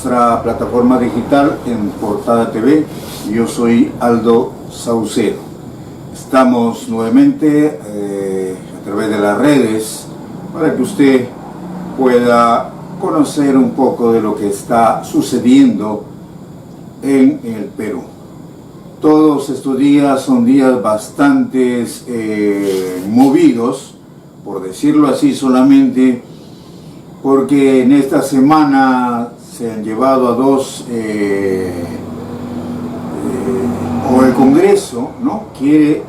nuestra plataforma digital en Portada TV. Yo soy Aldo Saucedo. Estamos nuevamente a través de las redes para que usted pueda conocer un poco de lo que está sucediendo en el Perú. Todos estos días son días bastante movidos, por decirlo así solamente, porque en esta semana se han llevado a dos, o el Congreso, ¿no?, quiere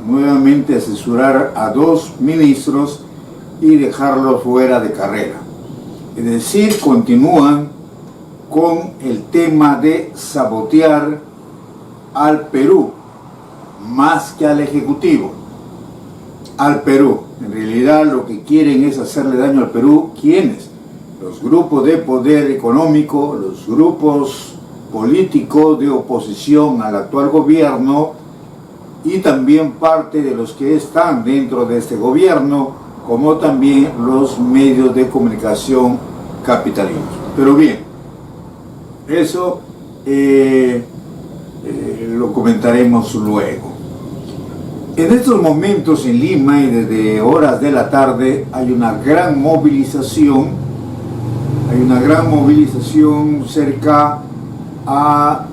nuevamente asesorar a dos ministros y dejarlos fuera de carrera. Es decir, continúan con el tema de sabotear al Perú, más que al Ejecutivo, al Perú. En realidad lo que quieren es hacerle daño al Perú. ¿Quiénes? Los grupos de poder económico, los grupos políticos de oposición al actual gobierno y también parte de los que están dentro de este gobierno, como también los medios de comunicación capitalinos. Pero bien, eso lo comentaremos luego. En estos momentos en Lima y desde horas de la tarde hay una gran movilización, cerca a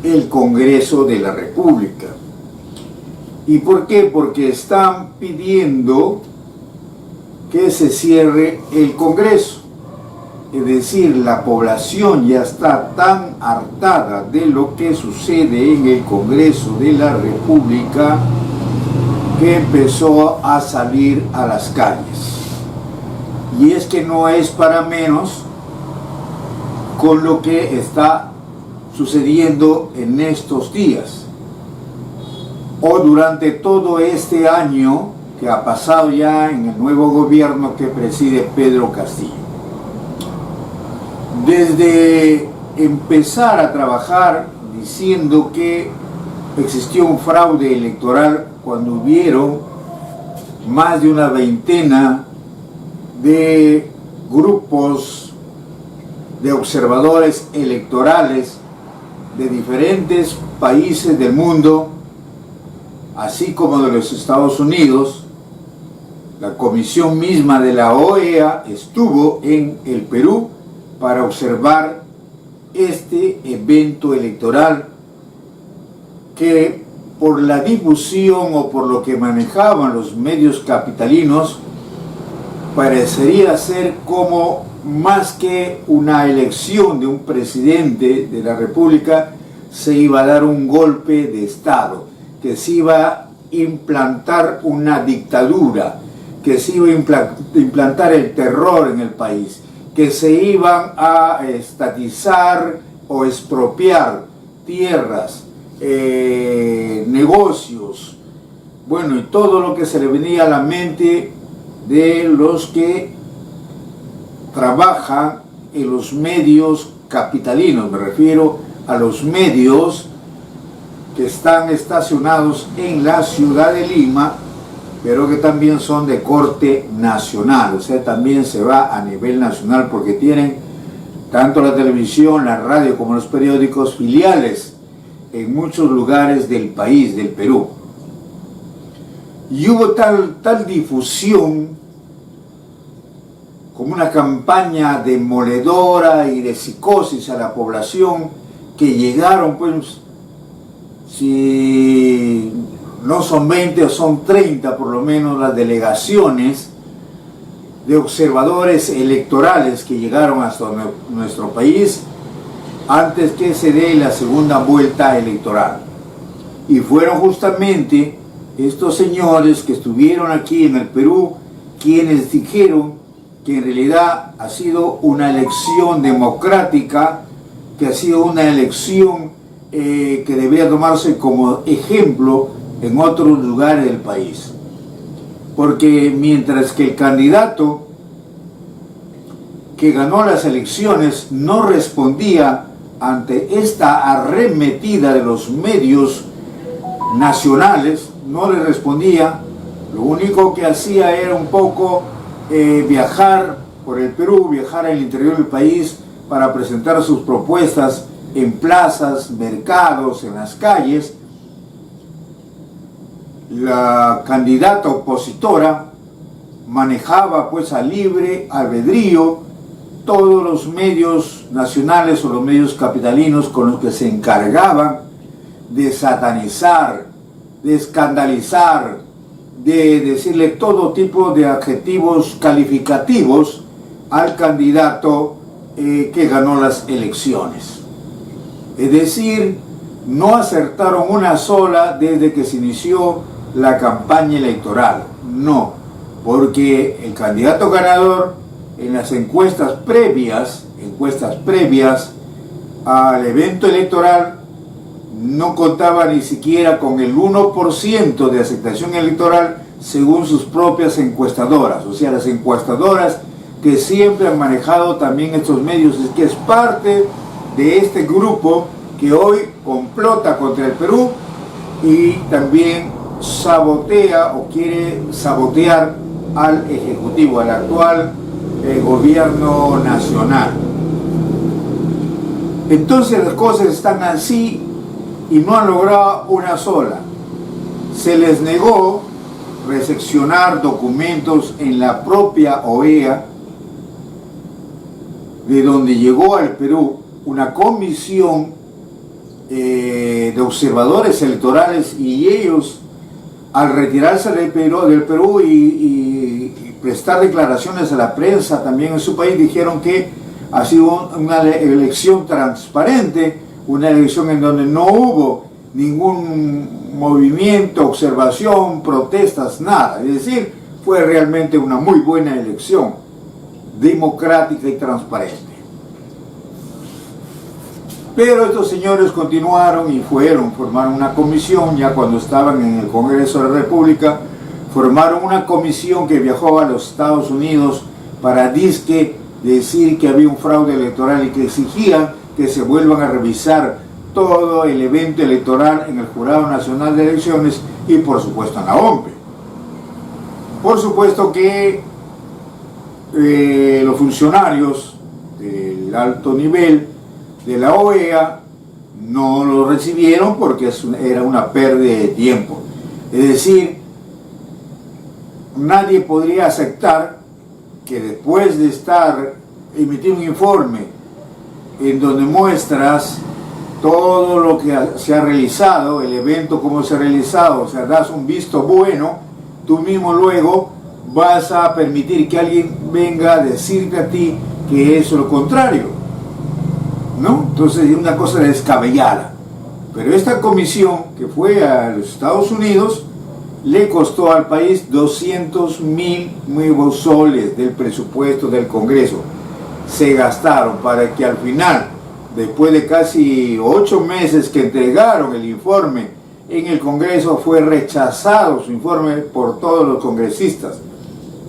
el Congreso de la República. ¿Y por qué? Porque están pidiendo que se cierre el Congreso. Es decir, la población ya está tan hartada de lo que sucede en el Congreso de la República que empezó a salir a las calles. Y es que no es para menos con lo que está sucediendo en estos días o durante todo este año que ha pasado ya en el nuevo gobierno que preside Pedro Castillo. Desde empezar a trabajar diciendo que existió un fraude electoral cuando hubieron más de una veintena de grupos de observadores electorales de diferentes países del mundo, así como de los Estados Unidos. La comisión misma de la OEA estuvo en el Perú para observar este evento electoral que, por la difusión o por lo que manejaban los medios capitalinos, parecería ser como más que una elección de un presidente de la República, se iba a dar un golpe de Estado, que se iba a implantar una dictadura, que se iba a implantar el terror en el país, que se iban a estatizar o expropiar tierras, negocios, bueno, y todo lo que se le venía a la mente de los que trabajan en los medios capitalinos. Me refiero a los medios que están estacionados en la ciudad de Lima, pero que también son de corte nacional, o sea, también se va a nivel nacional porque tienen tanto la televisión, la radio como los periódicos filiales en muchos lugares del país, del Perú. Y hubo tal difusión, como una campaña demoledora y de psicosis a la población, que llegaron, pues, si no son 20 o son 30 por lo menos, las delegaciones de observadores electorales que llegaron hasta nuestro país antes que se dé la segunda vuelta electoral. Y fueron justamente estos señores que estuvieron aquí en el Perú quienes dijeron que en realidad ha sido una elección democrática, que ha sido una elección que debía tomarse como ejemplo en otros lugares del país. Porque mientras que el candidato que ganó las elecciones no respondía ante esta arremetida de los medios nacionales, no le respondía, lo único que hacía era un poco viajar por el Perú, viajar al interior del país, para presentar sus propuestas en plazas, mercados, en las calles, la candidata opositora manejaba pues a libre albedrío todos los medios nacionales o los medios capitalinos con los que se encargaban de satanizar, de escandalizar, de decirle todo tipo de adjetivos calificativos al candidato que ganó las elecciones. Es decir, no acertaron una sola desde que se inició la campaña electoral. No, porque el candidato ganador en las encuestas previas al evento electoral no contaba ni siquiera con el 1% de aceptación electoral según sus propias encuestadoras, o sea, las encuestadoras que siempre han manejado también estos medios, es que es parte de este grupo que hoy complota contra el Perú y también sabotea o quiere sabotear al Ejecutivo, al actual gobierno nacional. Entonces las cosas están así y no han logrado una sola. Se les negó recepcionar documentos en la propia OEA, de donde llegó al Perú una comisión de observadores electorales, y ellos, al retirarse del Perú y prestar declaraciones a la prensa también en su país, dijeron que ha sido una elección transparente, una elección en donde no hubo ningún movimiento, observación, protestas, nada. Es decir, fue realmente una muy buena elección, democrática y transparente. Pero estos señores continuaron y formaron una comisión, ya cuando estaban en el Congreso de la República, formaron una comisión que viajó a los Estados Unidos para decir que había un fraude electoral y que exigían que se vuelvan a revisar todo el evento electoral en el Jurado Nacional de Elecciones y por supuesto en la OMPE. Por supuesto que los funcionarios del alto nivel de la OEA no lo recibieron porque era una pérdida de tiempo. Es decir, nadie podría aceptar que después de emitir un informe en donde muestras todo lo que se ha realizado, el evento cómo se ha realizado, o sea, das un visto bueno, tú mismo luego vas a permitir que alguien venga a decirte a ti que es lo contrario, ¿no? Entonces es una cosa descabellada. Pero esta comisión que fue a los Estados Unidos le costó al país 200.000 nuevos soles del presupuesto del Congreso. Se gastaron para que al final, después de casi 8 meses que entregaron el informe en el Congreso, fue rechazado su informe por todos los congresistas,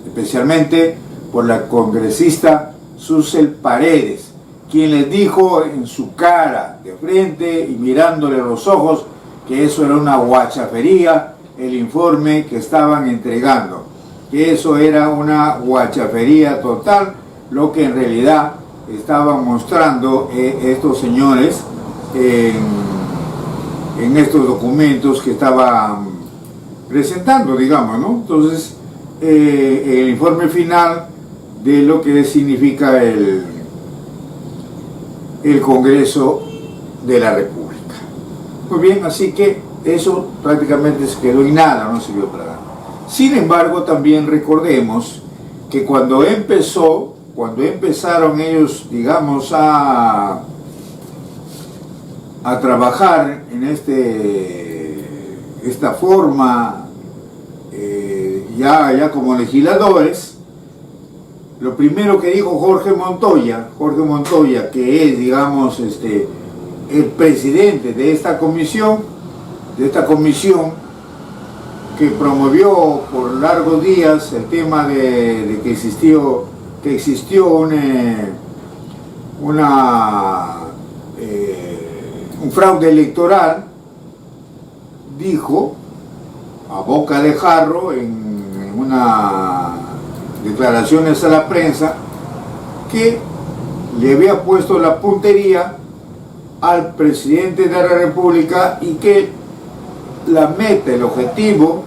especialmente por la congresista Susel Paredes, quien les dijo en su cara, de frente y mirándole a los ojos, que eso era una guachafería, el informe que estaban entregando, que eso era una guachafería total, lo que en realidad estaban mostrando estos señores en estos documentos que estaban presentando, digamos, ¿no? Entonces, el informe final de lo que significa el Congreso de la República. Muy bien, así que eso prácticamente se quedó en nada, no sirvió para nada. Sin embargo, también recordemos que cuando empezaron ellos, digamos, a trabajar en esta forma, ya como legisladores, lo primero que dijo Jorge Montoya, que es, digamos, el presidente de esta comisión que promovió por largos días el tema de que existió un fraude electoral, dijo a boca de jarro en una declaraciones a la prensa que le había puesto la puntería al presidente de la República y que la meta, el objetivo,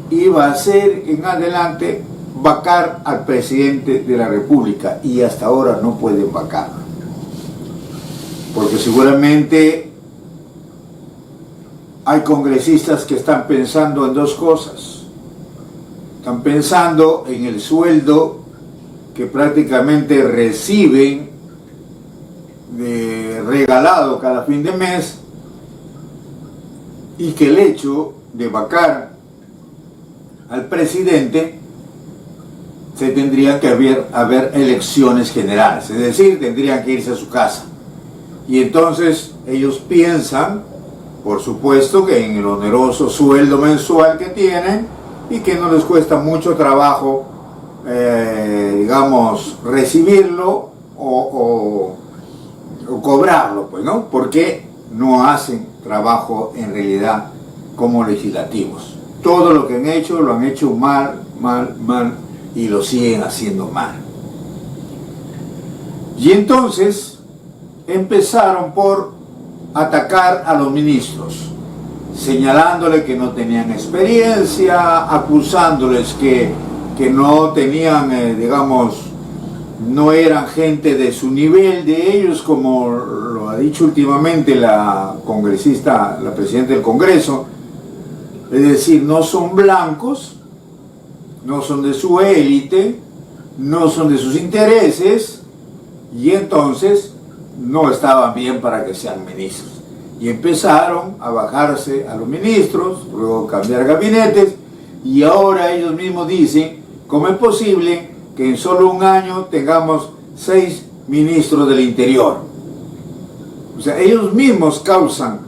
iba a ser en adelante vacar al presidente de la República, y hasta ahora no pueden vacar, porque seguramente hay congresistas que están pensando en dos cosas. Están pensando en el sueldo que prácticamente reciben regalado cada fin de mes, y que el hecho de vacar al presidente se tendrían que haber elecciones generales, es decir, tendrían que irse a su casa. Y entonces ellos piensan, por supuesto, que en el oneroso sueldo mensual que tienen y que no les cuesta mucho trabajo, digamos, recibirlo o cobrarlo, pues, ¿no? Porque no hacen trabajo en realidad como legislativos. Todo lo que han hecho, lo han hecho mal, y lo siguen haciendo mal. Y entonces empezaron por atacar a los ministros, señalándole que no tenían experiencia, acusándoles que no tenían, digamos, no eran gente de su nivel de ellos, como lo ha dicho últimamente la congresista, la presidenta del Congreso. Es decir, no son blancos, no son de su élite, no son de sus intereses, y entonces no estaban bien para que sean ministros. Y empezaron a bajarse a los ministros, luego cambiar gabinetes, y ahora ellos mismos dicen: ¿cómo es posible que en solo un año tengamos 6 ministros del Interior? O sea, ellos mismos causan,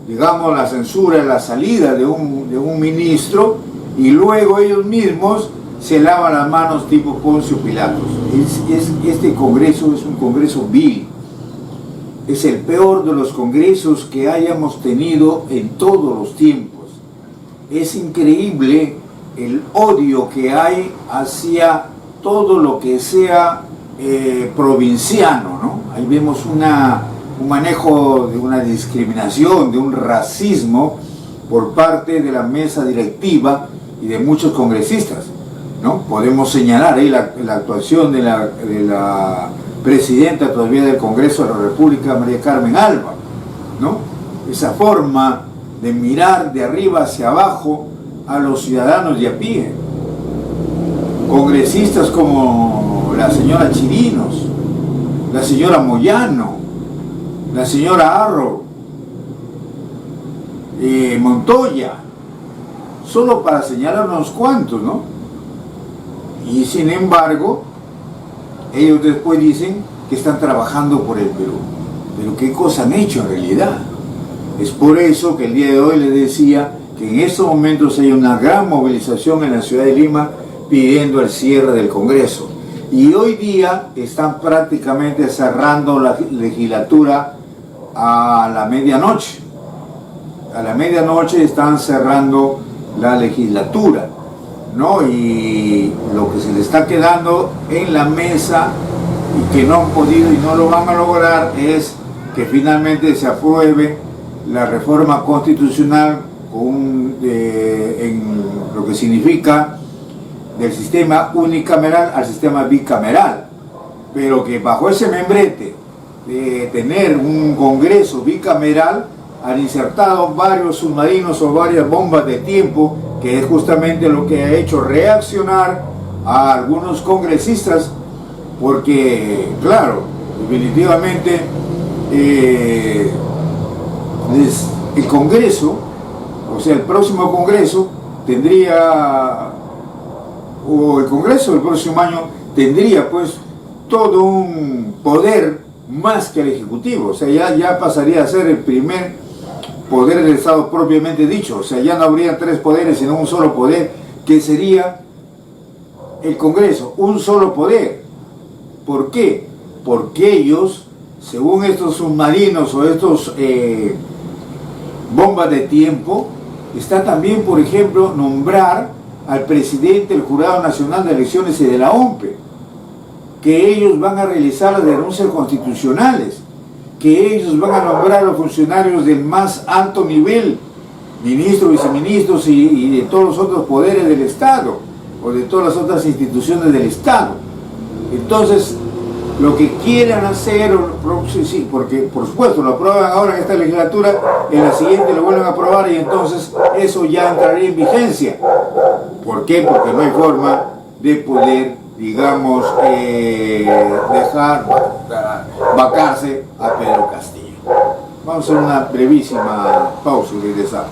digamos, la censura, la salida de un ministro, y luego ellos mismos se lavan las manos tipo Poncio Pilatos. Este Congreso es un Congreso vil. Es el peor de los congresos que hayamos tenido en todos los tiempos. Es increíble el odio que hay hacia todo lo que sea provinciano, ¿no? Ahí vemos un manejo de una discriminación, de un racismo por parte de la mesa directiva y de muchos congresistas, ¿no? Podemos señalar ahí la actuación de la presidenta todavía del Congreso de la República, María Carmen Alba, ¿no? Esa forma de mirar de arriba hacia abajo a los ciudadanos de a pie. Congresistas como la señora Chirinos, la señora Moyano, la señora Arro, Montoya, solo para señalar unos cuantos, ¿no? Y sin embargo, ellos después dicen que están trabajando por el Perú. Pero ¿qué cosa han hecho en realidad? Es por eso que el día de hoy les decía que en estos momentos hay una gran movilización en la ciudad de Lima pidiendo el cierre del Congreso. Y hoy día están prácticamente cerrando la legislatura a la medianoche. A la medianoche están cerrando la legislatura, ¿no? Y lo que se le está quedando en la mesa y que no han podido y no lo van a lograr es que finalmente se apruebe la reforma constitucional en lo que significa del sistema unicameral al sistema bicameral, pero que bajo ese membrete de tener un Congreso bicameral han insertado varios submarinos o varias bombas de tiempo, que es justamente lo que ha hecho reaccionar a algunos congresistas, porque, claro, definitivamente el Congreso, o sea, el próximo Congreso tendría, o el Congreso del próximo año tendría pues todo un poder más que el Ejecutivo, o sea, ya pasaría a ser el primer poder del Estado propiamente dicho, o sea, ya no habría 3 poderes, sino un solo poder, que sería el Congreso, un solo poder. ¿Por qué? Porque ellos, según estos submarinos o estos bombas de tiempo, está también, por ejemplo, nombrar al presidente del Jurado Nacional de Elecciones y de la OMPE. que ellos van a realizar las denuncias constitucionales, que ellos van a nombrar a los funcionarios del más alto nivel, ministros, viceministros y de todos los otros poderes del Estado, o de todas las otras instituciones del Estado. Entonces, lo que quieran hacer, sí, porque por supuesto lo aprueban ahora en esta legislatura, en la siguiente lo vuelven a aprobar y entonces eso ya entraría en vigencia. ¿Por qué? Porque no hay forma de poder, digamos, dejar vacarse a Pedro Castillo. Vamos a hacer una brevísima pausa y regresamos.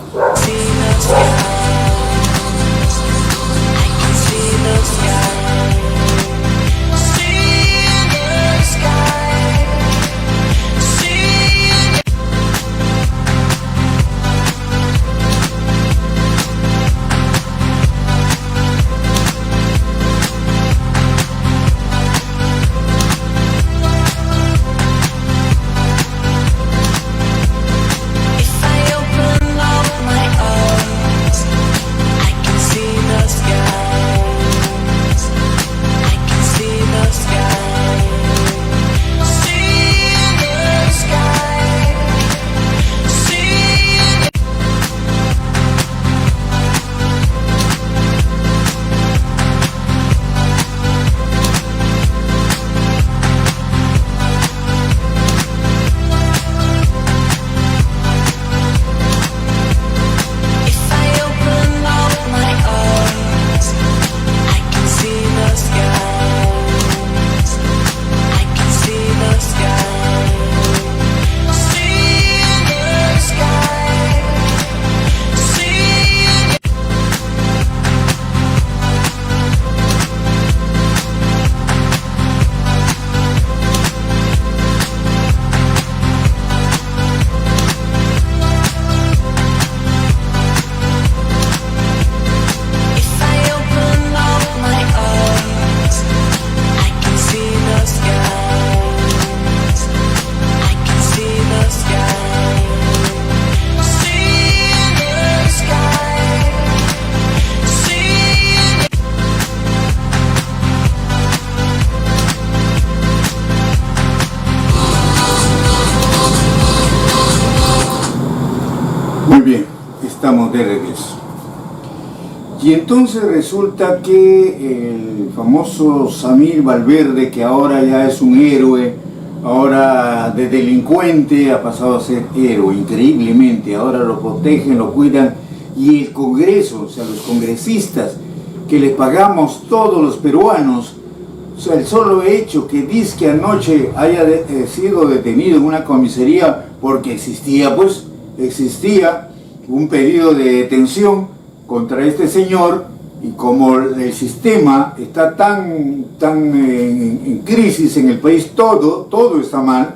Muy bien, estamos de regreso. Y entonces resulta que el famoso Samir Valverde, que ahora ya es un héroe, ahora de delincuente ha pasado a ser héroe, increíblemente. Ahora lo protegen, lo cuidan, y el Congreso, o sea, los congresistas que les pagamos todos los peruanos, o sea, el solo hecho que dice que anoche haya sido detenido en una comisaría porque existía un pedido de detención contra este señor, y como el sistema está tan en crisis en el país, todo está mal,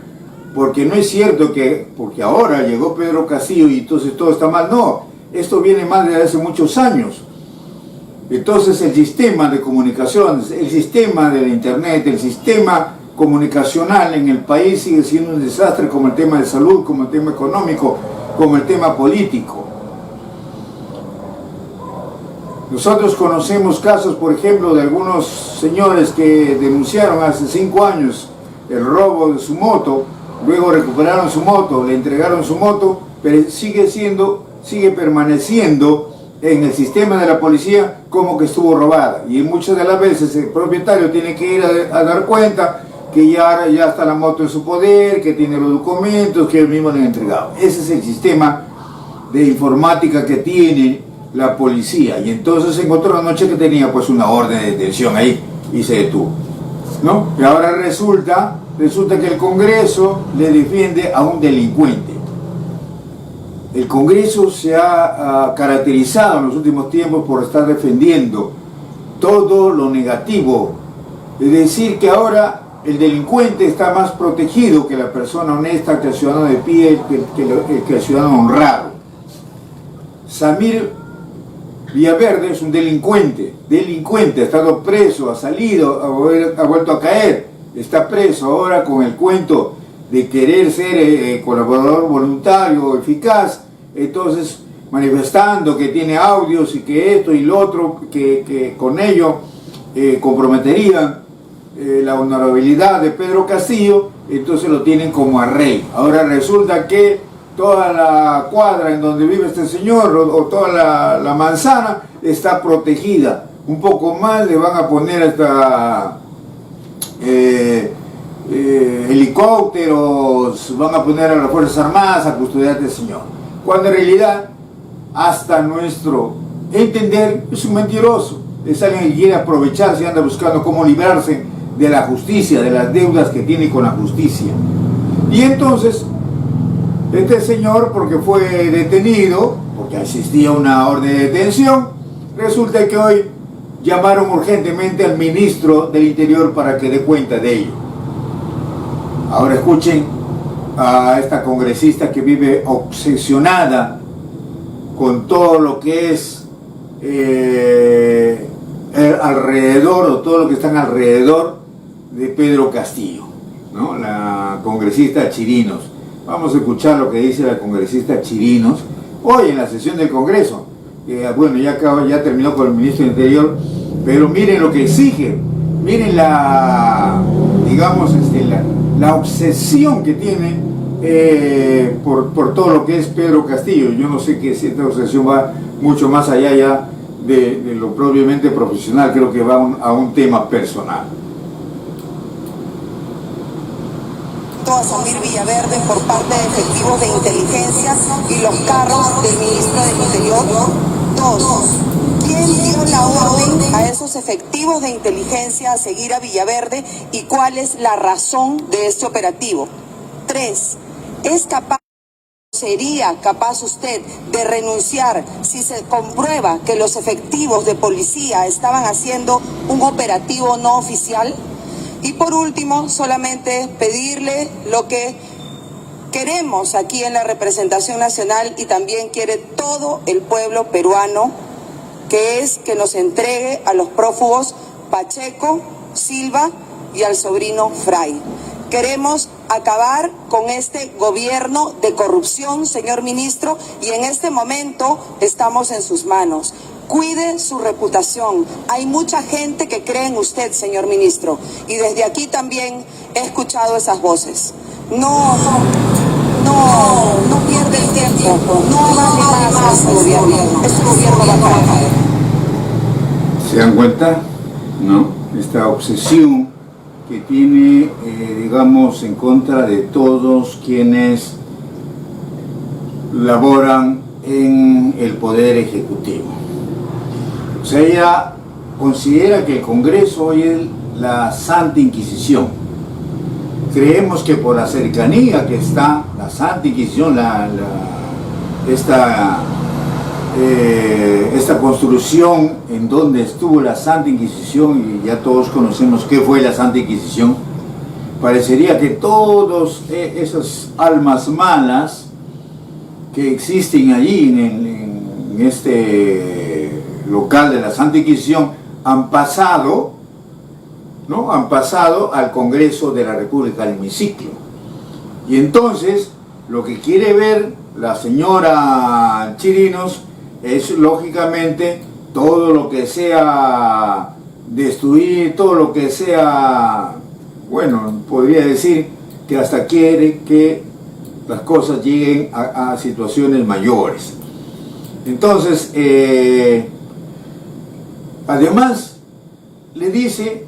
porque no es cierto que porque ahora llegó Pedro Castillo y entonces todo está mal. No, esto viene mal desde hace muchos años. Entonces el sistema de comunicaciones, el sistema de la internet, el sistema comunicacional en el país sigue siendo un desastre, como el tema de salud, como el tema económico, como el tema político. Nosotros conocemos casos, por ejemplo, de algunos señores que denunciaron hace 5 años el robo de su moto, luego recuperaron su moto, le entregaron su moto, pero sigue permaneciendo en el sistema de la policía como que estuvo robada, y muchas de las veces el propietario tiene que ir a dar cuenta que ya está la moto en su poder, que tiene los documentos, que él mismo le ha entregado. Ese es el sistema de informática que tiene la policía, y entonces se encontró la noche que tenía pues una orden de detención ahí y se detuvo, ¿no? Y ahora resulta que el Congreso le defiende a un delincuente. El Congreso se ha caracterizado en los últimos tiempos por estar defendiendo todo lo negativo, es decir, que ahora el delincuente está más protegido que la persona honesta, que el ciudadano de pie, que el ciudadano honrado. Samir Villaverde es un delincuente, ha estado preso, ha salido, ha vuelto a caer, está preso ahora con el cuento de querer ser colaborador voluntario, eficaz, entonces manifestando que tiene audios y que esto y lo otro, que con ello comprometerían la honorabilidad de Pedro Castillo, entonces lo tienen como a rey. Ahora resulta que toda la cuadra en donde vive este señor o toda la manzana está protegida. Un poco más le van a poner hasta helicópteros, van a poner a las Fuerzas Armadas a custodiar a este señor. Cuando en realidad, hasta nuestro entender, es un mentiroso. Es alguien que quiere aprovecharse y anda buscando cómo librarse de la justicia, de las deudas que tiene con la justicia. Y entonces, este señor, porque fue detenido, porque existía una orden de detención, resulta que hoy llamaron urgentemente al ministro del Interior para que dé cuenta de ello. Ahora escuchen a esta congresista que vive obsesionada con todo lo que es alrededor, o todo lo que están alrededor de Pedro Castillo, ¿no? La congresista Chirinos. Vamos a escuchar lo que dice la congresista Chirinos hoy en la sesión del Congreso. Bueno, ya terminó con el ministro del Interior, pero miren lo que exige, miren la obsesión que tiene por todo lo que es Pedro Castillo. Yo no sé que si esta obsesión va mucho más allá ya de lo propiamente profesional, creo que va a un tema personal. A Samir Villaverde por parte de efectivos de inteligencia y los carros del ministro del Interior. 2. ¿Quién dio la orden a esos efectivos de inteligencia a seguir a Villaverde y cuál es la razón de este operativo? 3. ¿Sería capaz usted de renunciar si se comprueba que los efectivos de policía estaban haciendo un operativo no oficial? Y por último, solamente pedirle lo que queremos aquí en la representación nacional y también quiere todo el pueblo peruano, que es que nos entregue a los prófugos Pacheco, Silva y al sobrino Fray. Queremos acabar con este gobierno de corrupción, señor ministro, y en este momento estamos en sus manos. Cuide su reputación. Hay mucha gente que cree en usted, señor ministro, y desde aquí también he escuchado esas voces. No pierde el tiempo, no vale más este gobierno va a caer. ¿Se dan cuenta? ¿No? Esta obsesión que tiene, digamos, en contra de todos quienes laboran en el Poder Ejecutivo. O sea, ella considera que el Congreso hoy es la Santa Inquisición. Creemos que por la cercanía que está la Santa Inquisición, esta construcción en donde estuvo la Santa Inquisición, y ya todos conocemos qué fue la Santa Inquisición, parecería que todas esas almas malas que existen allí en este local de la Santa Inquisición han pasado, ¿no? Han pasado al Congreso de la República, al hemiciclo. Y entonces lo que quiere ver la señora Chirinos es lógicamente todo lo que sea destruir, todo lo que sea, bueno, podría decir que hasta quiere que las cosas lleguen a situaciones mayores. Entonces, además, le dice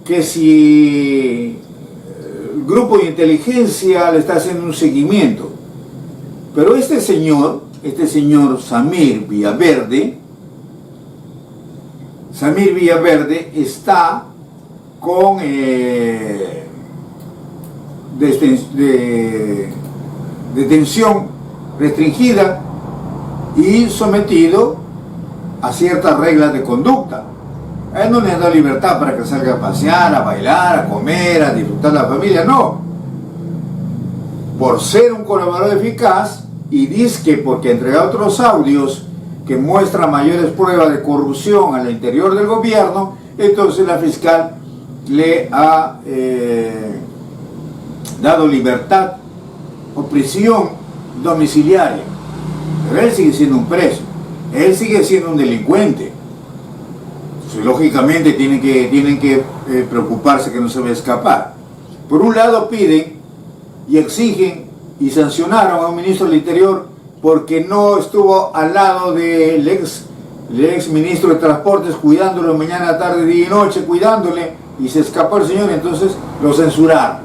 que si el grupo de inteligencia le está haciendo un seguimiento, pero este señor Samir Villaverde está con detención restringida y sometido a ciertas reglas de conducta. A él no le da libertad para que salga a pasear, a bailar, a comer, a disfrutar de la familia, no. Por ser un colaborador eficaz, y dice porque entrega otros audios que muestran mayores pruebas de corrupción al interior del gobierno, entonces la fiscal le ha dado libertad o prisión domiciliaria. Pero él sigue siendo un preso, él sigue siendo un delincuente. Entonces, lógicamente tienen que preocuparse que no se vaya a escapar. Por un lado piden y exigen y sancionaron a un ministro del Interior porque no estuvo al lado del ex ministro de Transportes cuidándolo mañana, tarde, día y noche, cuidándole, y se escapó el señor, entonces lo censuraron.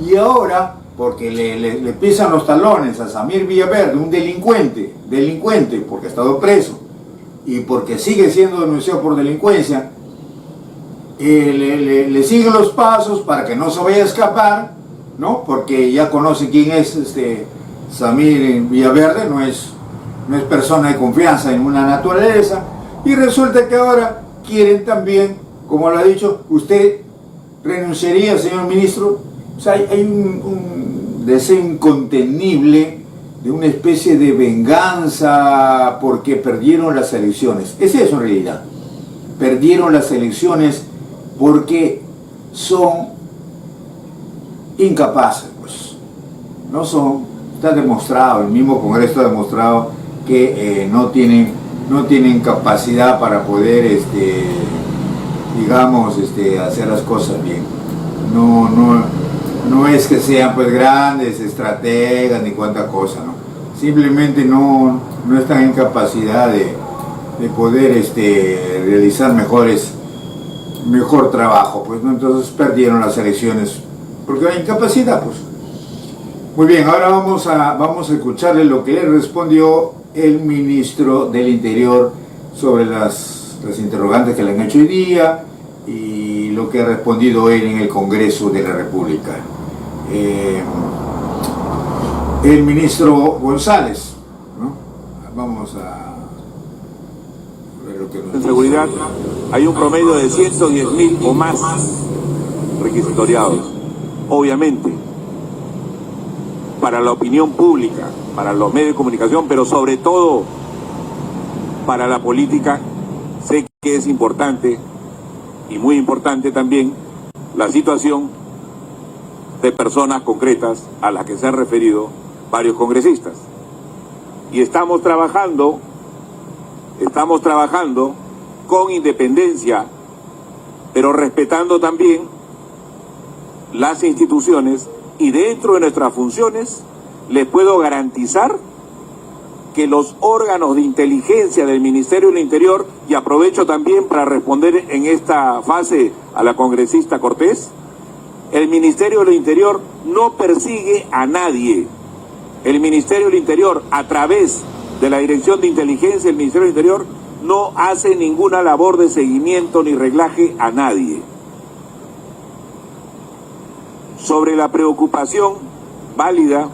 Y ahora, porque le pisan los talones a Samir Villaverde, un delincuente, porque ha estado preso, y porque sigue siendo denunciado por delincuencia, le siguen los pasos para que no se vaya a escapar, ¿no? Porque ya conoce quién es Samir Villaverde, no es persona de confianza en una naturaleza, y resulta que ahora quieren también, como lo ha dicho, usted renunciaría, señor ministro. O sea, hay un deseo incontenible de una especie de venganza porque perdieron las elecciones. Es eso en realidad. Perdieron las elecciones porque son incapaces, pues. No son, está demostrado, el mismo Congreso ha demostrado que no tienen capacidad para poder, digamos, hacer las cosas bien. No es que sean pues grandes estrategas ni cuánta cosa, ¿no? Simplemente no están en capacidad de poder realizar mejor trabajo, pues, ¿no? Entonces perdieron las elecciones porque hay incapacidad, pues. Muy bien, ahora vamos a escucharle lo que le respondió el ministro del Interior sobre las interrogantes que le han hecho hoy día y lo que ha respondido él en el Congreso de la República. El ministro González, ¿no? Vamos a ver lo que nos dice. En seguridad hay un promedio de 110.000 o más requisitoriados. Obviamente, para la opinión pública, para los medios de comunicación, pero sobre todo para la política, sé que es importante y muy importante también la situación de personas concretas a las que se han referido varios congresistas. Y estamos trabajando con independencia, pero respetando también las instituciones, y dentro de nuestras funciones les puedo garantizar que los órganos de inteligencia del Ministerio del Interior, y aprovecho también para responder en esta fase a la congresista Cortés, el Ministerio del Interior no persigue a nadie. El Ministerio del Interior, a través de la Dirección de Inteligencia del Ministerio del Interior, no hace ninguna labor de seguimiento ni reglaje a nadie. Sobre la preocupación válida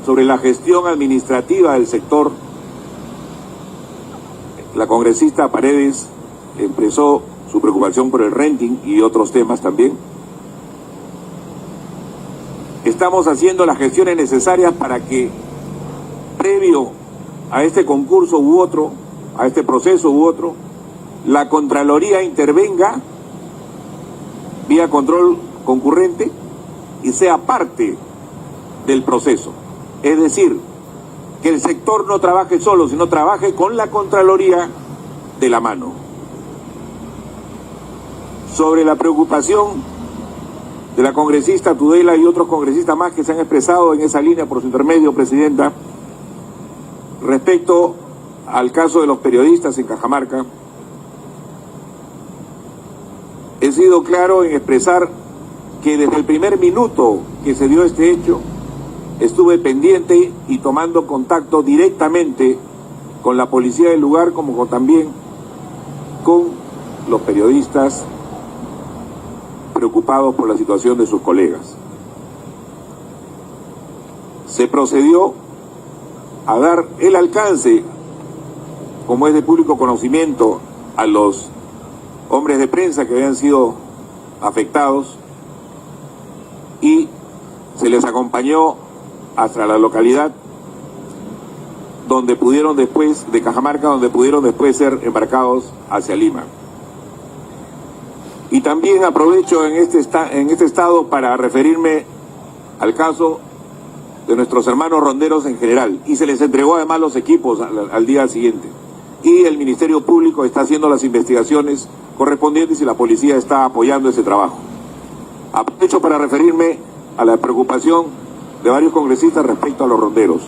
sobre la gestión administrativa del sector, la congresista Paredes expresó su preocupación por el renting y otros temas también. Estamos haciendo las gestiones necesarias para que, previo a este concurso u otro, a este proceso u otro, la Contraloría intervenga vía control concurrente y sea parte del proceso. Es decir, que el sector no trabaje solo, sino trabaje con la Contraloría de la mano. Sobre la preocupación de la congresista Tudela y otros congresistas más que se han expresado en esa línea por su intermedio, Presidenta, respecto al caso de los periodistas en Cajamarca, he sido claro en expresar que desde el primer minuto que se dio este hecho, estuve pendiente y tomando contacto directamente con la policía del lugar, como también con los periodistas preocupados por la situación de sus colegas. Se procedió a dar el alcance, como es de público conocimiento, a los hombres de prensa que habían sido afectados, y se les acompañó hasta la localidad donde pudieron después, de Cajamarca, donde pudieron después ser embarcados hacia Lima. Y también aprovecho en este estado para referirme al caso de nuestros hermanos ronderos en general, y se les entregó además los equipos al día siguiente. y el Ministerio Público está haciendo las investigaciones correspondientes y la policía está apoyando ese trabajo. Aprovecho para referirme a la preocupación de varios congresistas respecto a los ronderos.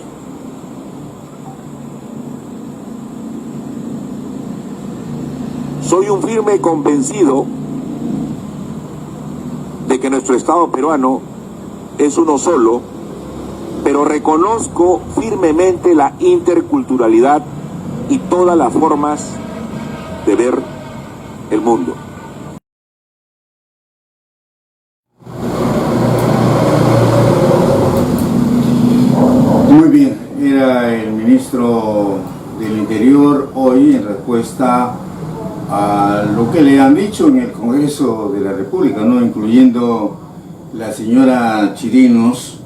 Soy un firme convencido de que nuestro Estado peruano es uno solo, pero reconozco firmemente la interculturalidad y todas las formas de ver el mundo. Muy bien, era el ministro del Interior hoy en respuesta a lo que le han dicho en el Congreso de la República, ¿no? Incluyendo la señora Chirinos,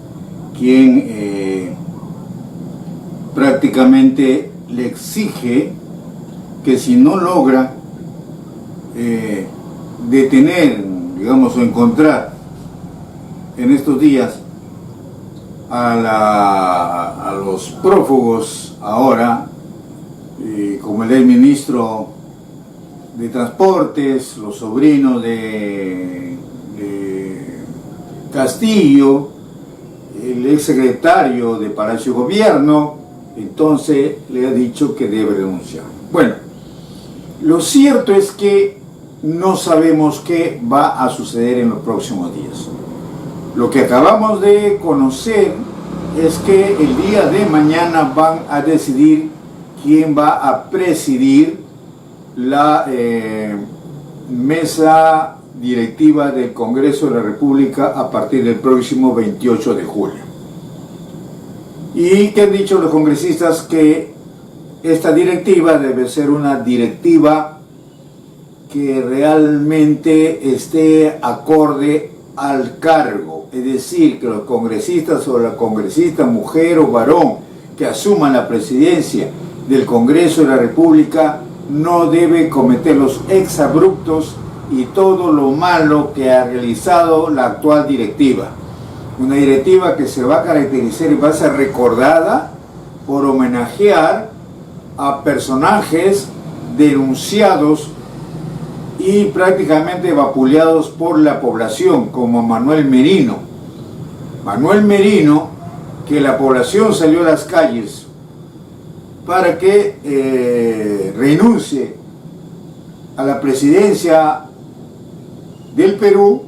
quien prácticamente le exige que si no logra detener, digamos, o encontrar en estos días a los prófugos ahora, como el ministro de Transportes, los sobrinos de Castillo, el exsecretario de Palacio Gobierno, entonces le ha dicho que debe renunciar. Bueno, lo cierto es que no sabemos qué va a suceder en los próximos días. Lo que acabamos de conocer es que el día de mañana van a decidir quién va a presidir la mesa directiva del Congreso de la República a partir del próximo 28 de julio. Y que han dicho los congresistas que esta directiva debe ser una directiva que realmente esté acorde al cargo, es decir, que los congresistas o la congresista, mujer o varón, que asuman la presidencia del Congreso de la República no debe cometer los exabruptos y todo lo malo que ha realizado la actual directiva. Una directiva que se va a caracterizar y va a ser recordada por homenajear a personajes denunciados y prácticamente vapuleados por la población, como Manuel Merino. Manuel Merino, que la población salió a las calles para que renuncie a la presidencia del Perú,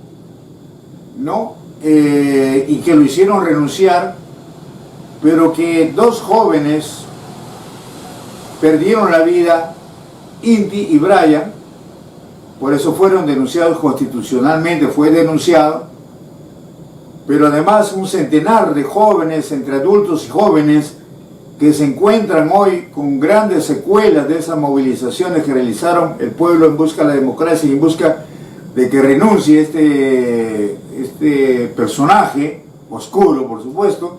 ¿no? Y que lo hicieron renunciar, pero que dos jóvenes perdieron la vida, Inti y Brian, por eso fueron denunciados constitucionalmente, fue denunciado, pero además un centenar de jóvenes, entre adultos y jóvenes, que se encuentran hoy con grandes secuelas de esas movilizaciones que realizaron el pueblo en busca de la democracia y en busca de que renuncie este personaje, oscuro por supuesto.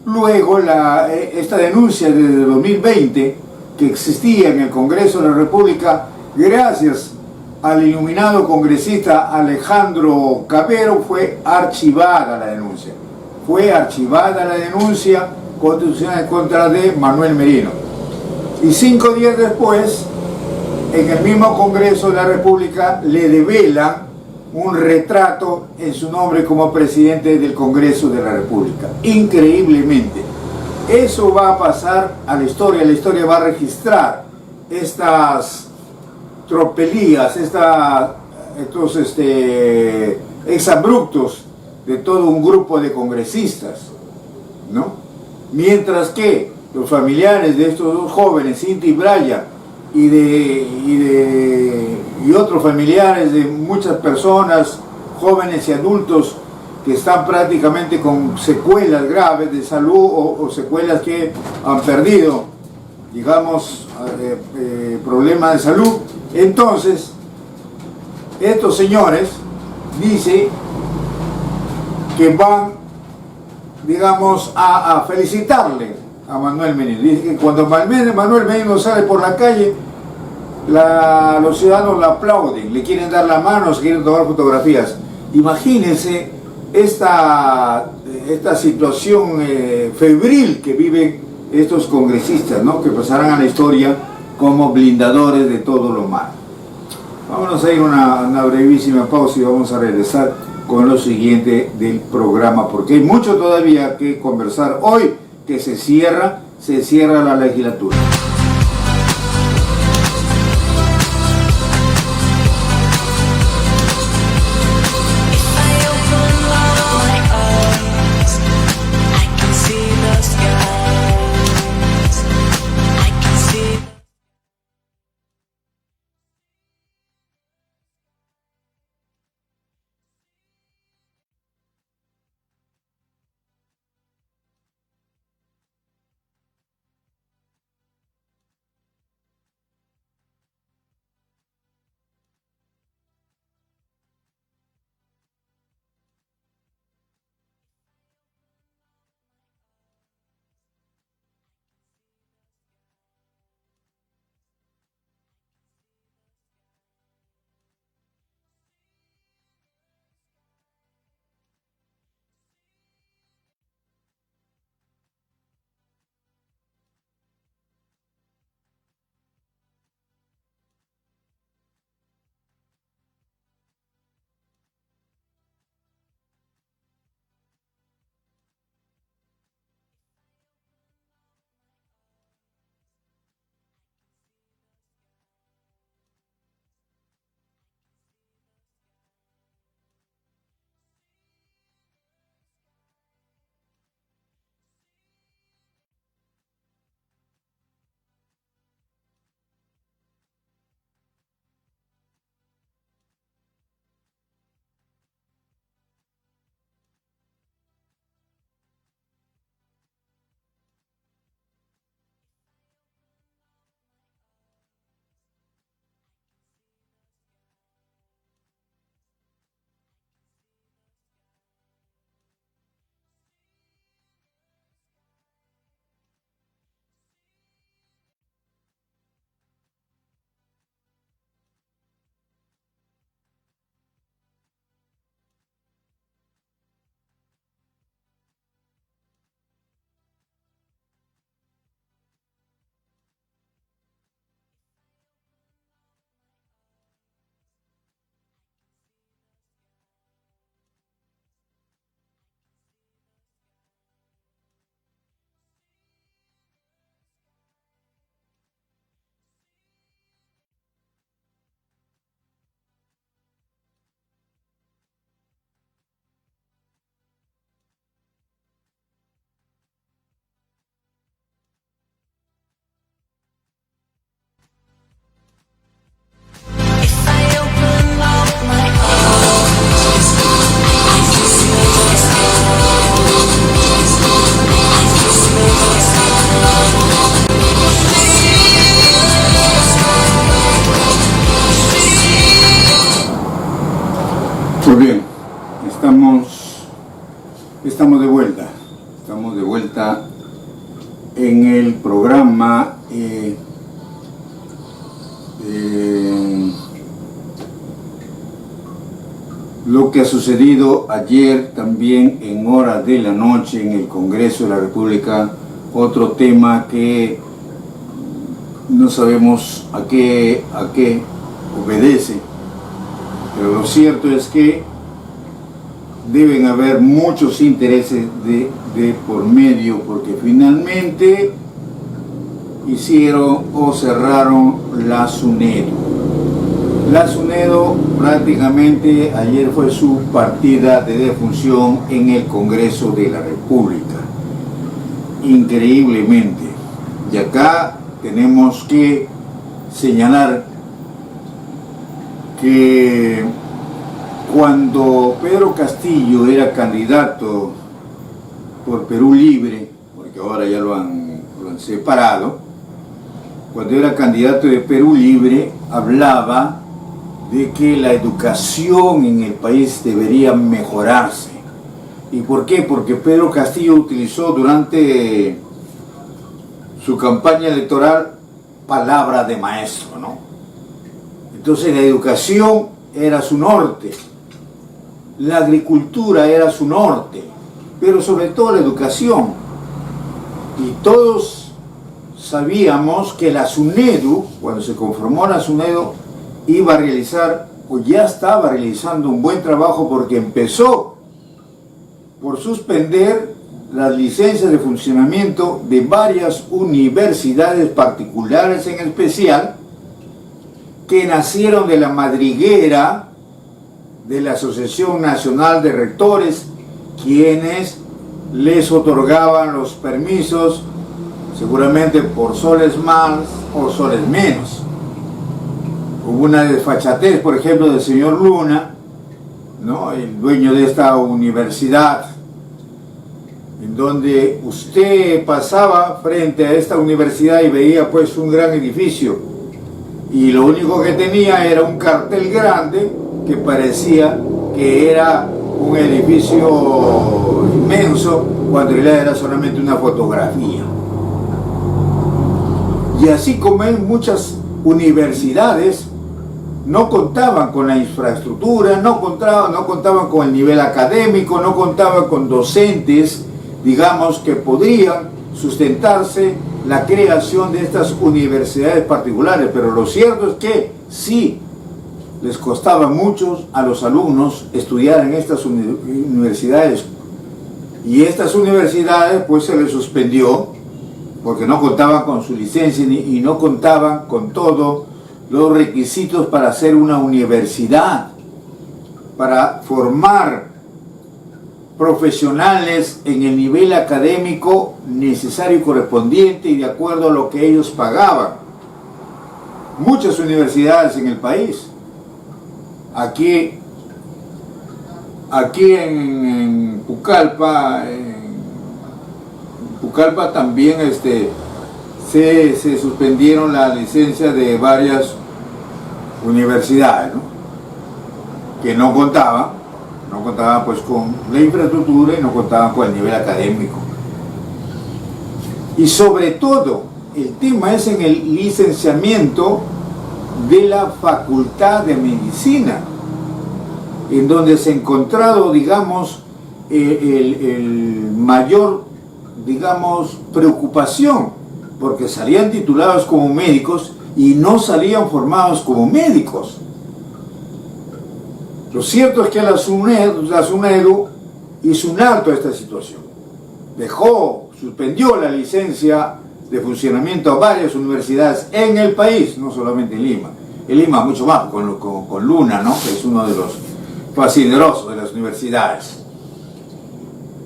Luego esta denuncia desde 2020 que existía en el Congreso de la República, gracias al iluminado congresista Alejandro Cabero, fue archivada la denuncia. Fue archivada la denuncia constitucional en contra de Manuel Merino. Y 5 días después, en el mismo Congreso de la República, le develan un retrato en su nombre como presidente del Congreso de la República. Increíblemente. Eso va a pasar a la historia va a registrar estas tropelías, estos exabruptos de todo un grupo de congresistas, ¿no? Mientras que los familiares de estos dos jóvenes, Inti y Brian, y otros familiares de muchas personas, jóvenes y adultos, que están prácticamente con secuelas graves de salud o secuelas que han perdido, digamos, problemas de salud. Entonces, estos señores dicen que van, digamos, a felicitarle a Manuel Merino. Dice que cuando Manuel Merino sale por la calle, los ciudadanos le aplauden, le quieren dar la mano, se quieren tomar fotografías. Imagínense esta situación febril que viven estos congresistas, ¿no? Que pasarán a la historia como blindadores de todo lo malo. Vámonos a ir a una brevísima pausa y vamos a regresar con lo siguiente del programa, porque hay mucho todavía que conversar hoy que se cierra la legislatura. Pues bien, estamos de vuelta en el programa lo que ha sucedido ayer también en horas de la noche en el Congreso de la República, otro tema que no sabemos a qué obedece. Pero lo cierto es que deben haber muchos intereses de por medio, porque finalmente hicieron o cerraron la SUNEDO. La SUNEDO prácticamente ayer fue su partida de defunción en el Congreso de la República. Increíblemente. Y acá tenemos que señalar que cuando Pedro Castillo era candidato por Perú Libre, porque ahora ya lo han separado, cuando era candidato de Perú Libre hablaba de que la educación en el país debería mejorarse. ¿Y por qué? Porque Pedro Castillo utilizó durante su campaña electoral palabra de maestro, ¿no? Entonces la educación era su norte, la agricultura era su norte, pero sobre todo la educación. Y todos sabíamos que la SUNEDU, cuando se conformó la SUNEDU, iba a realizar, o ya estaba realizando un buen trabajo, porque empezó por suspender las licencias de funcionamiento de varias universidades particulares en especial, que nacieron de la madriguera de la Asociación Nacional de Rectores, quienes les otorgaban los permisos seguramente por soles más o soles menos. Hubo una desfachatez, por ejemplo, del señor Luna, ¿no?, el dueño de esta universidad, en donde usted pasaba frente a esta universidad y veía pues un gran edificio, y lo único que tenía era un cartel grande que parecía que era un edificio inmenso, cuando en realidad era solamente una fotografía. Y así como en muchas universidades no contaban con la infraestructura, no contaban con el nivel académico, no contaban con docentes, digamos, que podrían sustentarse la creación de estas universidades particulares. Pero lo cierto es que sí les costaba mucho a los alumnos estudiar en estas universidades, y estas universidades pues se les suspendió porque no contaban con su licencia y no contaban con todos los requisitos para hacer una universidad, para formar profesionales en el nivel académico necesario y correspondiente y de acuerdo a lo que ellos pagaban. Muchas universidades en el país, aquí en Pucallpa, también se suspendieron la licencia de varias universidades, ¿no?, que no contaban pues con la infraestructura y no contaban con el nivel académico. Y sobre todo el tema es en el licenciamiento de la Facultad de Medicina, en donde se ha encontrado, digamos, el mayor, digamos, preocupación, porque salían titulados como médicos y no salían formados como médicos. Lo cierto es que la SUNEDU hizo un alto a esta situación. Suspendió la licencia de funcionamiento a varias universidades en el país, no solamente en Lima. En Lima mucho más, con Luna, ¿no?, que es uno de los fascinerosos de las universidades.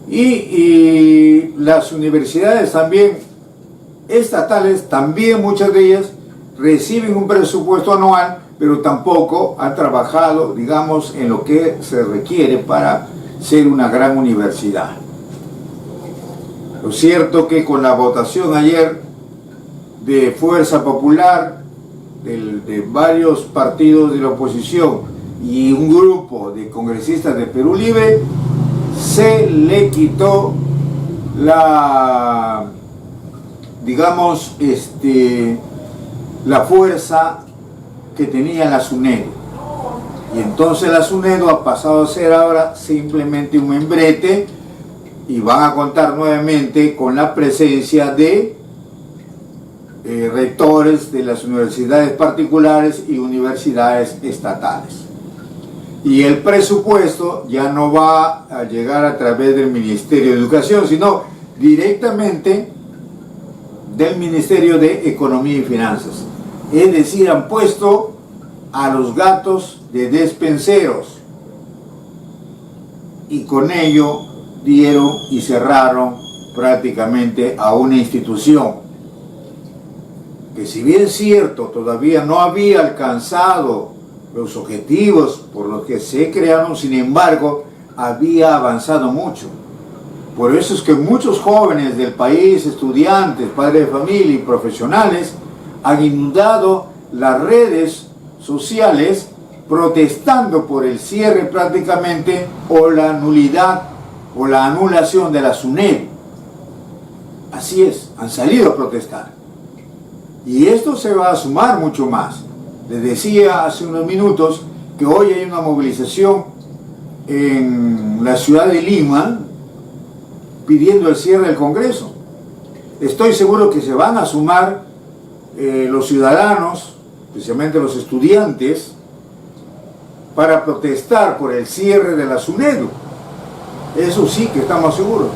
Y las universidades también estatales, también muchas de ellas reciben un presupuesto anual, pero tampoco han trabajado, digamos, en lo que se requiere para ser una gran universidad. Lo cierto que con la votación ayer de Fuerza Popular, de varios partidos de la oposición y un grupo de congresistas de Perú Libre, se le quitó la, digamos, la fuerza que tenía la SUNEDU. Y entonces la SUNEDU ha pasado a ser ahora simplemente un membrete, y van a contar nuevamente con la presencia de rectores de las universidades particulares y universidades estatales. Y el presupuesto ya no va a llegar a través del Ministerio de Educación, sino directamente del Ministerio de Economía y Finanzas. Es decir, han puesto a los gatos de despenseros, y con ello dieron y cerraron prácticamente a una institución que, si bien es cierto, todavía no había alcanzado los objetivos por los que se crearon, sin embargo, había avanzado mucho. Por eso es que muchos jóvenes del país, estudiantes, padres de familia y profesionales, han inundado las redes sociales protestando por el cierre prácticamente, o la nulidad o la anulación de la SUNEDU. Así es, han salido a protestar. Y esto se va a sumar mucho más. Les decía hace unos minutos que hoy hay una movilización en la ciudad de Lima pidiendo el cierre del Congreso. Estoy seguro que se van a sumar los ciudadanos, especialmente los estudiantes, para protestar por el cierre de la SUNEDU. Eso sí que estamos seguros.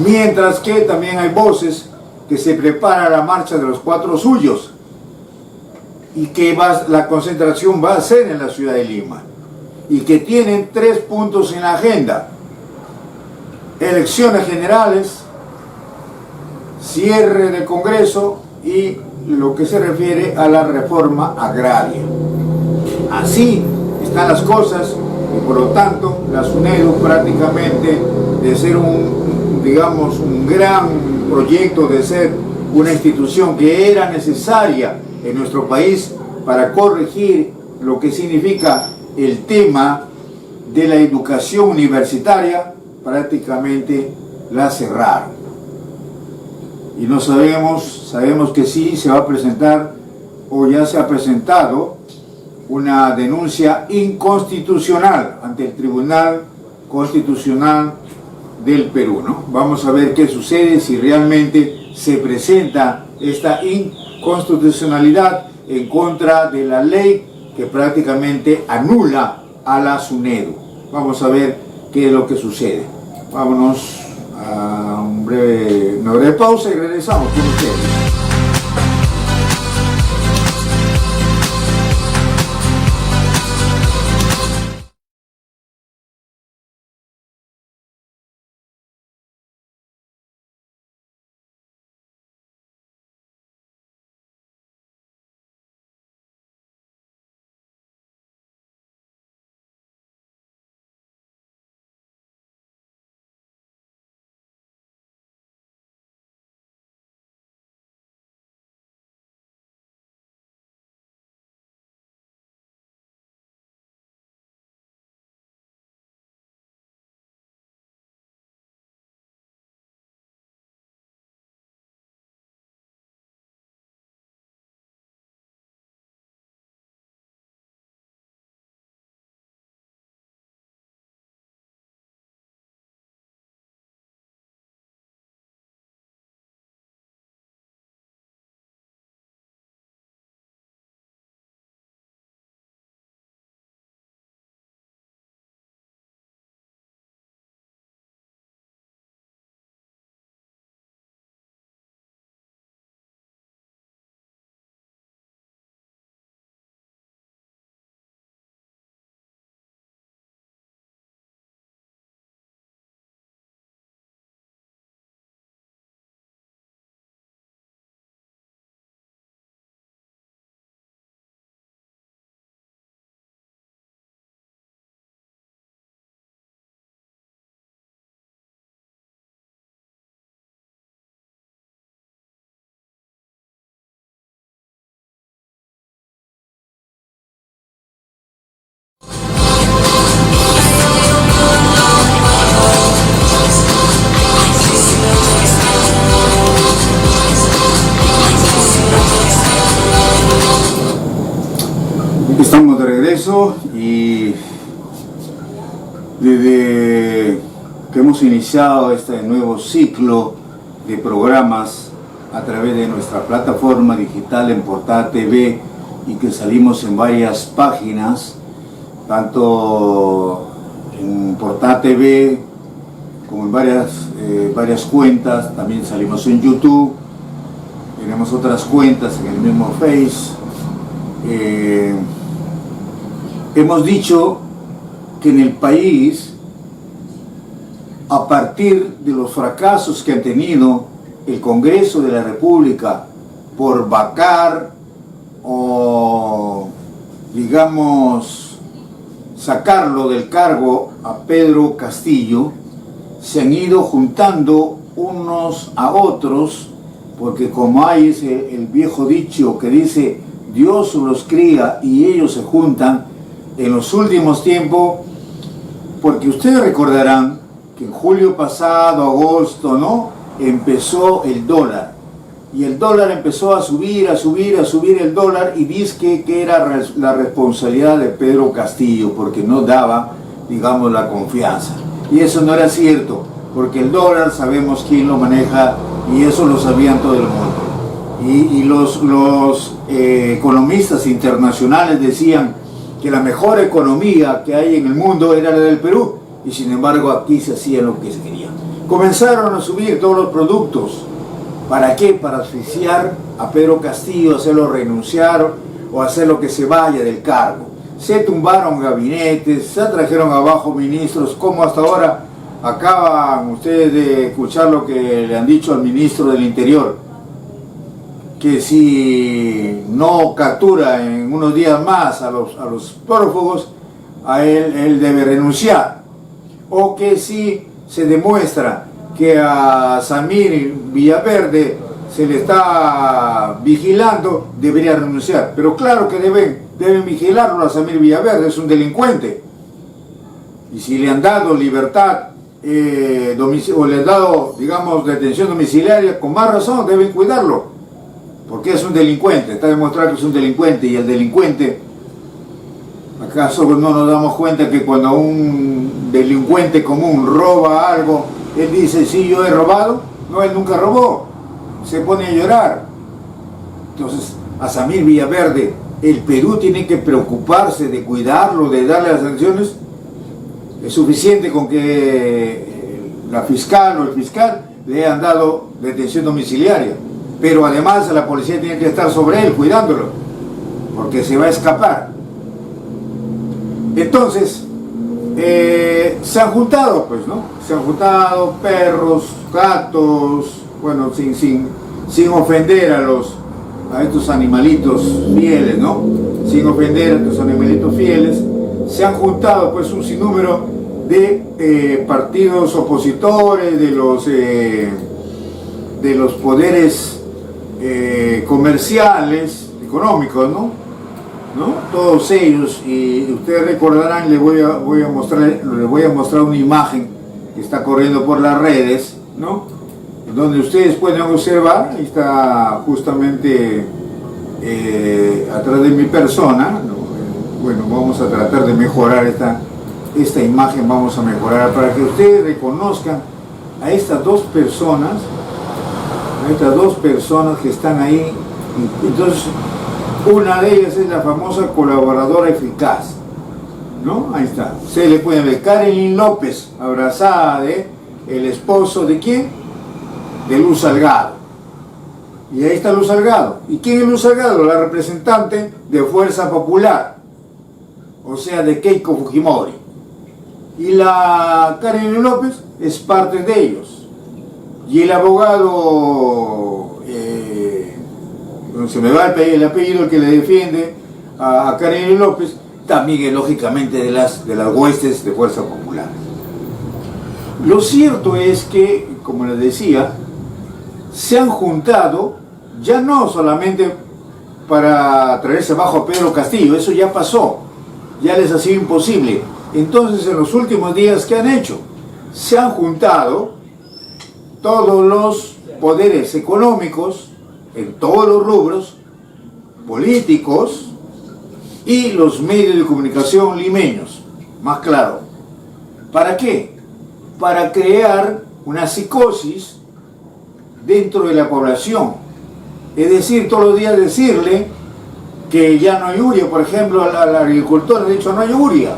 Mientras que también hay voces que se prepara la marcha de los 4 suyos y que la concentración va a ser en la ciudad de Lima y que tienen 3 puntos en la agenda: elecciones generales, cierre del Congreso y lo que se refiere a la reforma agraria. Así están las cosas y por lo tanto la SUNEDU, prácticamente de ser digamos, un gran proyecto, de ser una institución que era necesaria en nuestro país para corregir lo que significa el tema de la educación universitaria, prácticamente la cerraron. Y no sabemos que sí se va a presentar o ya se ha presentado una denuncia inconstitucional ante el Tribunal Constitucional del Perú, ¿no? Vamos a ver qué sucede, si realmente se presenta esta inconstitucionalidad en contra de la ley que prácticamente anula a la SUNEDU. Vamos a ver qué es lo que sucede. Vámonos a una breve pausa y regresamos con ustedes. Estamos de regreso y desde que hemos iniciado este nuevo ciclo de programas a través de nuestra plataforma digital en Portada TV y que salimos en varias páginas, tanto en Portada TV como en varias cuentas, también salimos en YouTube, tenemos otras cuentas en el mismo Face. Hemos dicho que en el país, a partir de los fracasos que han tenido el Congreso de la República por vacar o, digamos, sacarlo del cargo a Pedro Castillo, se han ido juntando unos a otros, porque como hay el viejo dicho que dice Dios los cría y ellos se juntan, en los últimos tiempos, porque ustedes recordarán que en julio pasado, agosto, ¿no?, empezó el dólar, y el dólar empezó a subir el dólar, y dice que era la responsabilidad de Pedro Castillo, porque no daba, digamos, la confianza. Y eso no era cierto, porque el dólar sabemos quién lo maneja, y eso lo sabían todo el mundo. Y los economistas internacionales decían que la mejor economía que hay en el mundo era la del Perú, y sin embargo aquí se hacía lo que se quería. Comenzaron a subir todos los productos. ¿Para qué? Para asfixiar a Pedro Castillo, hacerlo renunciar o hacerlo que se vaya del cargo. Se tumbaron gabinetes, se trajeron abajo ministros, como hasta ahora acaban ustedes de escuchar lo que le han dicho al ministro del Interior, que si no captura en unos días más a los prófugos, a él debe renunciar. O que si se demuestra que a Samir Villaverde se le está vigilando, debería renunciar. Pero claro que deben vigilarlo a Samir Villaverde, es un delincuente. Y si le han dado libertad o le han dado, digamos, detención domiciliaria, con más razón deben cuidarlo, porque es un delincuente, está demostrado que es un delincuente. Y el delincuente, ¿acaso no nos damos cuenta que cuando un delincuente común roba algo, él dice, sí, yo he robado? No, él nunca robó, se pone a llorar. Entonces, a Samir Villaverde, el Perú tiene que preocuparse de cuidarlo, de darle las sanciones. Es suficiente con que la fiscal o el fiscal le hayan dado detención domiciliaria, pero además la policía tiene que estar sobre él, cuidándolo, porque se va a escapar. Entonces, se han juntado, pues, ¿no? Se han juntado perros, gatos, bueno, sin ofender a estos animalitos fieles, ¿no? Sin ofender a estos animalitos fieles, se han juntado, pues, un sinnúmero de partidos opositores, de los poderes comerciales, económicos, ¿no? Todos ellos, y ustedes recordarán, les voy a mostrar una imagen que está corriendo por las redes, ¿no? Donde ustedes pueden observar, ahí está justamente atrás de mi persona, ¿no? Bueno, vamos a tratar de mejorar esta imagen, vamos a mejorar para que ustedes reconozcan a estas dos personas que están ahí. Entonces, una de ellas es la famosa colaboradora eficaz, ¿no? Ahí está. Se le puede ver Karelyn López, abrazada de el esposo de ¿quién? De Luz Salgado. Y ahí está Luz Salgado. ¿Y quién es Luz Salgado? La representante de Fuerza Popular, o sea, de Keiko Fujimori. Y la Karelyn López es parte de ellos. Y el abogado, se me va el apellido, que le defiende a Karelyn López, también es lógicamente de las huestes de Fuerza Popular. Lo cierto es que, como les decía, se han juntado, ya no solamente para traerse abajo a Pedro Castillo, eso ya pasó, ya les ha sido imposible. Entonces, en los últimos días, ¿qué han hecho? Se han juntado todos los poderes económicos, en todos los rubros, políticos, y los medios de comunicación limeños, más claro. ¿Para qué? Para crear una psicosis dentro de la población. Es decir, todos los días decirle que ya no hay urea. Por ejemplo, al agricultor le ha dicho, no hay urea,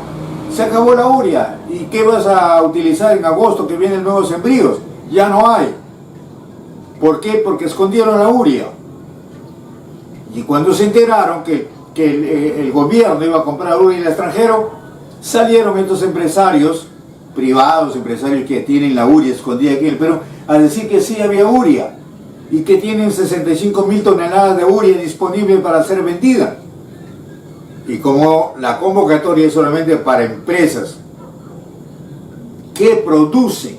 se acabó la urea. ¿Y qué vas a utilizar en agosto que vienen nuevos sembríos? Ya no hay. ¿Por qué? Porque escondieron la urea. Y cuando se enteraron que el gobierno iba a comprar urea en el extranjero, salieron estos empresarios privados, empresarios que tienen la urea escondida aquí en el Perú, a decir que sí había urea y que tienen 65.000 toneladas de urea disponible para ser vendida. Y como la convocatoria es solamente para empresas que producen,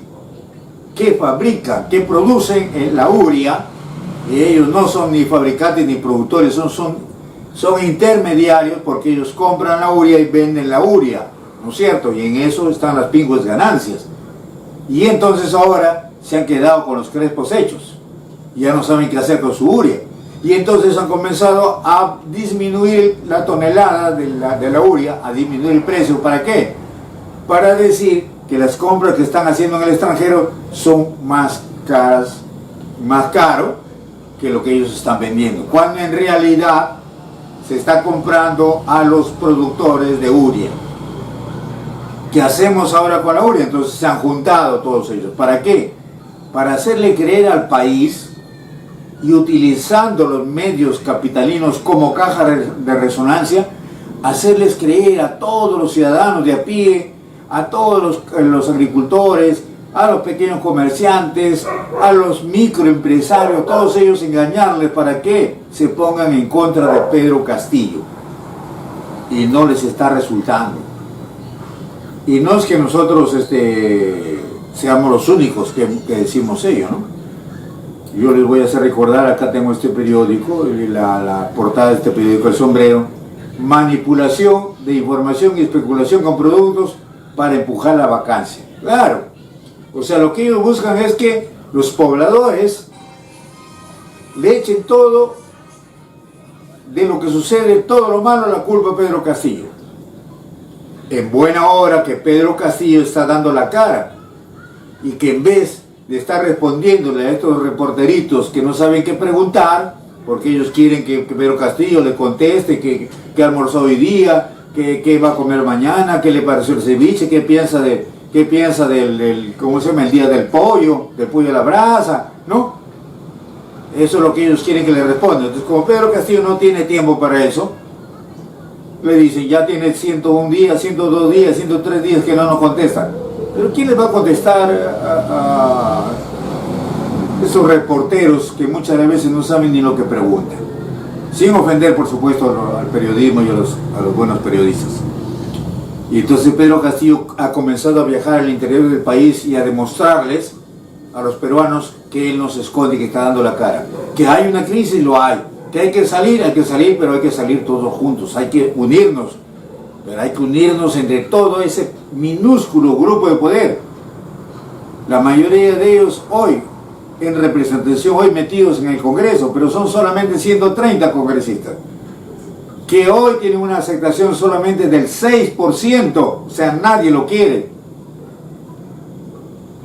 que fabrican, que producen la urea, y ellos no son ni fabricantes ni productores, son intermediarios, porque ellos compran la urea y venden la urea, ¿no es cierto? Y en eso están las pingües ganancias. Y entonces ahora se han quedado con los crespos hechos, ya no saben qué hacer con su urea. Y entonces han comenzado a disminuir la tonelada de la urea, a disminuir el precio. ¿Para qué? Para decir que las compras que están haciendo en el extranjero son más caras más caro que lo que ellos están vendiendo, cuando en realidad se está comprando a los productores de urea. ¿Qué hacemos ahora con la urea? Entonces se han juntado todos ellos. ¿Para qué? Para hacerle creer al país, y utilizando los medios capitalinos como caja de resonancia, hacerles creer a todos los ciudadanos de a pie, a todos los agricultores, a los pequeños comerciantes, a los microempresarios, todos ellos engañarles para que se pongan en contra de Pedro Castillo. Y no les está resultando. Y no es que nosotros seamos los únicos que decimos ello, ¿no? Yo les voy a hacer recordar, acá tengo este periódico, la portada de este periódico, El Sombrero: manipulación de información y especulación con productos para empujar la vacancia. Claro, o sea, lo que ellos buscan es que los pobladores le echen todo de lo que sucede, todo lo malo, la culpa a Pedro Castillo. En buena hora que Pedro Castillo está dando la cara, y que en vez de estar respondiéndole a estos reporteritos que no saben qué preguntar, porque ellos quieren que Pedro Castillo le conteste qué almorzó hoy día, qué va a comer mañana, qué le pareció el ceviche, qué piensa del ¿cómo se llama? El día del pollo a la brasa, ¿no? Eso es lo que ellos quieren que le respondan. Entonces, como Pedro Castillo no tiene tiempo para eso, le dicen, ya tiene 101 días, 102 días, 103 días que no nos contestan. Pero ¿quién les va a contestar a esos reporteros que muchas veces no saben ni lo que preguntan? Sin ofender, por supuesto, al periodismo y a los buenos periodistas. Y entonces Pedro Castillo ha comenzado a viajar al interior del país y a demostrarles a los peruanos que él no se esconde, que está dando la cara. Que hay una crisis, lo hay. Que hay que salir, pero hay que salir todos juntos. Hay que unirnos. Pero hay que unirnos entre todo ese minúsculo grupo de poder. La mayoría de ellos hoy en representación, hoy metidos en el Congreso, pero son solamente 130 congresistas, que hoy tienen una aceptación solamente del 6%, o sea, nadie lo quiere.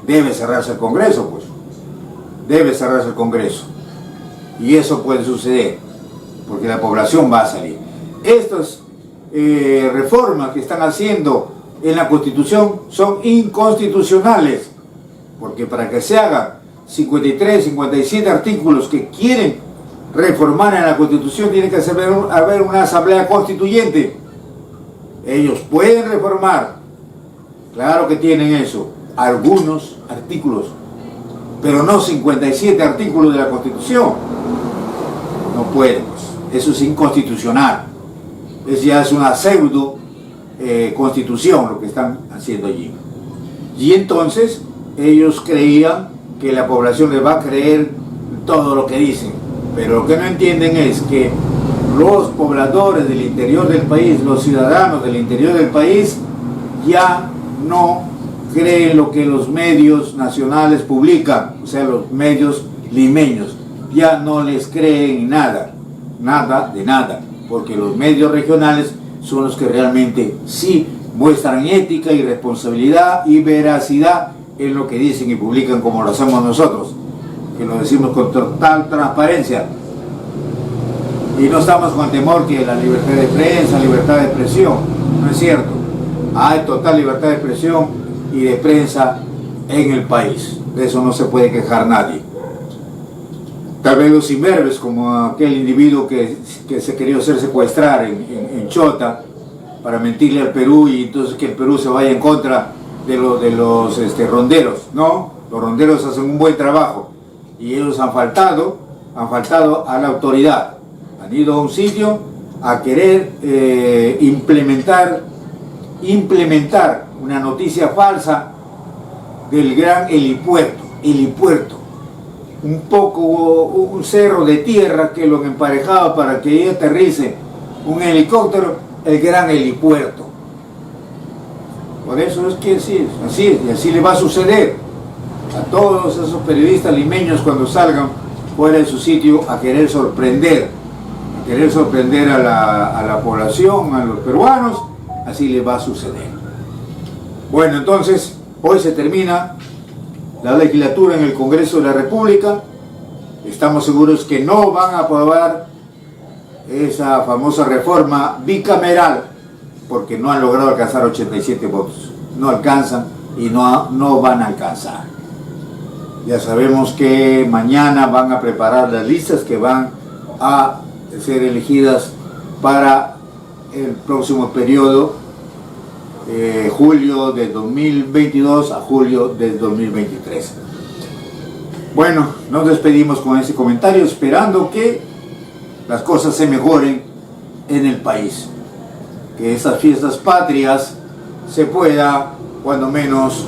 Debe cerrarse el Congreso, pues. Debe cerrarse el Congreso. Y eso puede suceder, porque la población va a salir. Estas reformas que están haciendo en la Constitución son inconstitucionales, porque para que se hagan 53, 57 artículos que quieren reformar en la Constitución, tiene que haber una asamblea constituyente. Ellos pueden reformar, claro que tienen eso, algunos artículos, pero no 57 artículos de la Constitución. No pueden, pues. Eso es inconstitucional. Ya es una pseudo constitución lo que están haciendo allí. Y entonces ellos creían que la población les va a creer todo lo que dicen, pero lo que no entienden es que los pobladores del interior del país, los ciudadanos del interior del país, ya no creen lo que los medios nacionales publican, o sea, los medios limeños, ya no les creen nada, nada de nada, porque los medios regionales son los que realmente sí muestran ética y responsabilidad y veracidad en lo que dicen y publican, como lo hacemos nosotros, que lo decimos con total transparencia. Y no estamos con temor que la libertad de prensa, libertad de expresión, no es cierto. Hay total libertad de expresión y de prensa en el país. De eso no se puede quejar nadie. Tal vez los imberbes, como aquel individuo que se quería hacer secuestrar en Chota para mentirle al Perú, y entonces que el Perú se vaya en contra de los ronderos. No, los ronderos hacen un buen trabajo y ellos han faltado a la autoridad. Han ido a un sitio a querer implementar una noticia falsa del gran helipuerto. Un cerro de tierra que lo emparejaba para que ahí aterrice un helicóptero, el gran helipuerto. Por eso es que así es, y así le va a suceder a todos esos periodistas limeños cuando salgan fuera de su sitio a querer sorprender a la población, a los peruanos. Así les va a suceder. Bueno, entonces hoy se termina la legislatura en el Congreso de la República estamos seguros que no van a aprobar esa famosa reforma bicameral, porque no han logrado alcanzar 87 votos. No alcanzan y no van a alcanzar. Ya sabemos que mañana van a preparar las listas que van a ser elegidas para el próximo periodo, julio del 2022 a julio del 2023. Bueno, nos despedimos con ese comentario, esperando que las cosas se mejoren en el país, que esas fiestas patrias se pueda, cuando menos,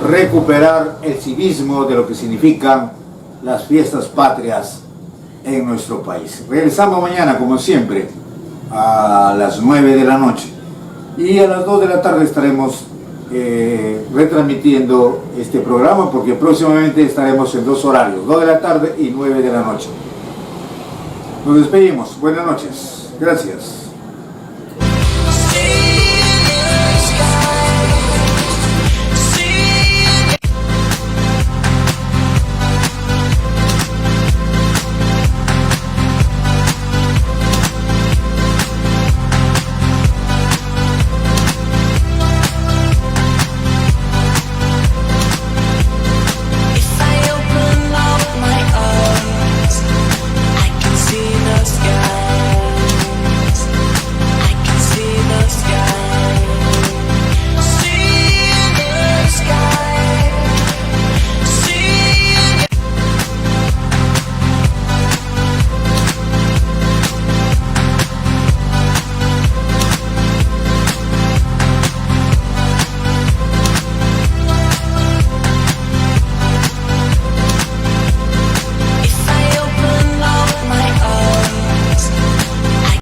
recuperar el civismo de lo que significan las fiestas patrias en nuestro país. Regresamos mañana, como siempre, a las 9 de la noche, y a las 2 de la tarde estaremos retransmitiendo este programa, porque próximamente estaremos en 2 horarios, 2 de la tarde y 9 de la noche. Nos despedimos. Buenas noches. Gracias.